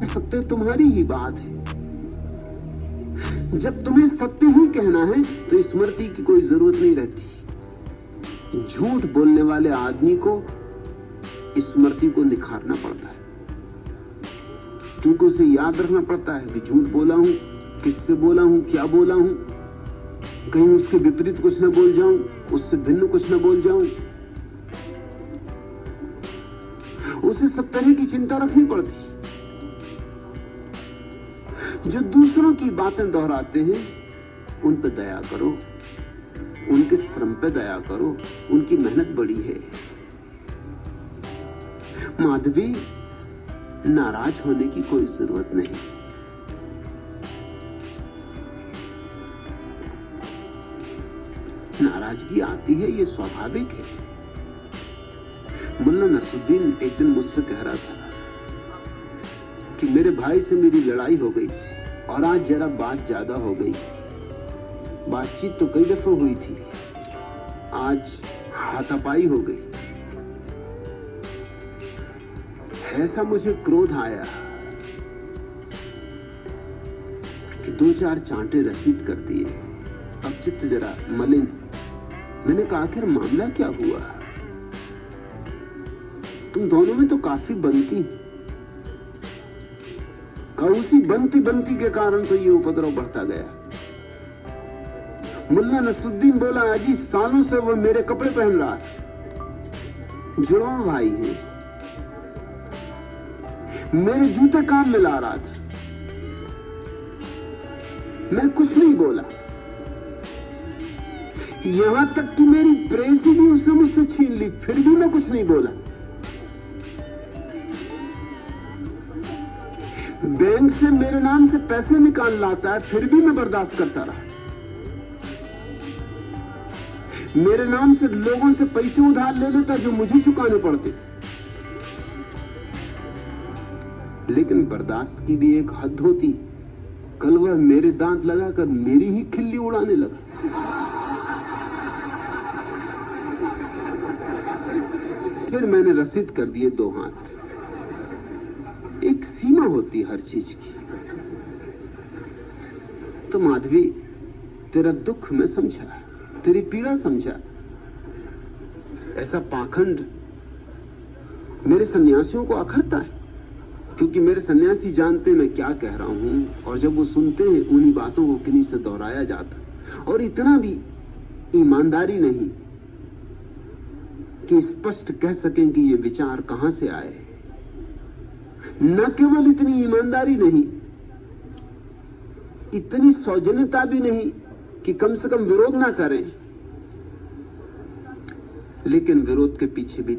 सत्य तुम्हारी ही बात है। जब तुम्हें सत्य ही कहना है तो स्मृति की कोई जरूरत नहीं रहती। झूठ बोलने वाले आदमी को स्मृति को निखारना पड़ता है, क्योंकि उसे याद रखना पड़ता है कि झूठ बोला हूं, किससे बोला हूं, क्या बोला हूं, कहीं उसके विपरीत कुछ न बोल जाऊं, उससे भिन्न कुछ न बोल जाऊं। उसे सब तरह की चिंता रखनी पड़ती। जो दूसरों की बातें दोहराते हैं उन पर दया करो, उनके श्रम पे दया करो, उनकी मेहनत बड़ी है। माधवी, नाराज होने की कोई जरूरत नहीं। नाराजगी आती है, ये स्वाभाविक है। मुल्ला नसरुद्दीन एक दिन मुझसे कह रहा था कि मेरे भाई से मेरी लड़ाई हो गई और आज जरा बात ज्यादा हो गई। बातचीत तो कई दफे हुई थी, आज हाथापाई हो गई। ऐसा मुझे क्रोध आया कि 2-4 चांटे रसीद कर दिए। अब चित्त जरा मलिन। मैंने कहा आखिर मामला क्या हुआ? तुम दोनों में तो काफी बनती, और उसी बनती के कारण तो ये उपद्रव बढ़ता गया। मुल्ला नसरुद्दीन बोला, अजी सालों से वो मेरे कपड़े पहन रहा था, जुड़वा भाई है, मेरे जूते काम में ला रहा था, मैं कुछ नहीं बोला। यहां तक कि मेरी प्रेस भी उसने मुझसे छीन ली, फिर भी मैं कुछ नहीं बोला। बैंक से मेरे नाम से पैसे निकाल लाता है, फिर भी मैं बर्दाश्त करता रहा। मेरे नाम से लोगों से पैसे उधार ले लेता जो मुझे चुकाने पड़ते। लेकिन बर्दाश्त की भी एक हद होती। कल वह मेरे दांत लगाकर मेरी ही खिल्ली उड़ाने लगा। फिर मैंने रसीद कर दिए 2 हाथ। एक सीमा होती हर चीज की। तो माधवी, तेरा दुख मैं समझा, तेरी पीड़ा समझा। ऐसा पाखंड मेरे सन्यासियों को अखरता है, क्योंकि मेरे सन्यासी जानते मैं क्या कह रहा हूं, और जब वो सुनते हैं उन्हीं बातों को किन्हीं से दोहराया जाता। और इतना भी ईमानदारी नहीं कि स्पष्ट कह सकें कि ये विचार कहां से आए। न केवल इतनी ईमानदारी नहीं, इतनी सौजन्यता भी नहीं कि कम से कम विरोध ना करें, लेकिन विरोध के पीछे भी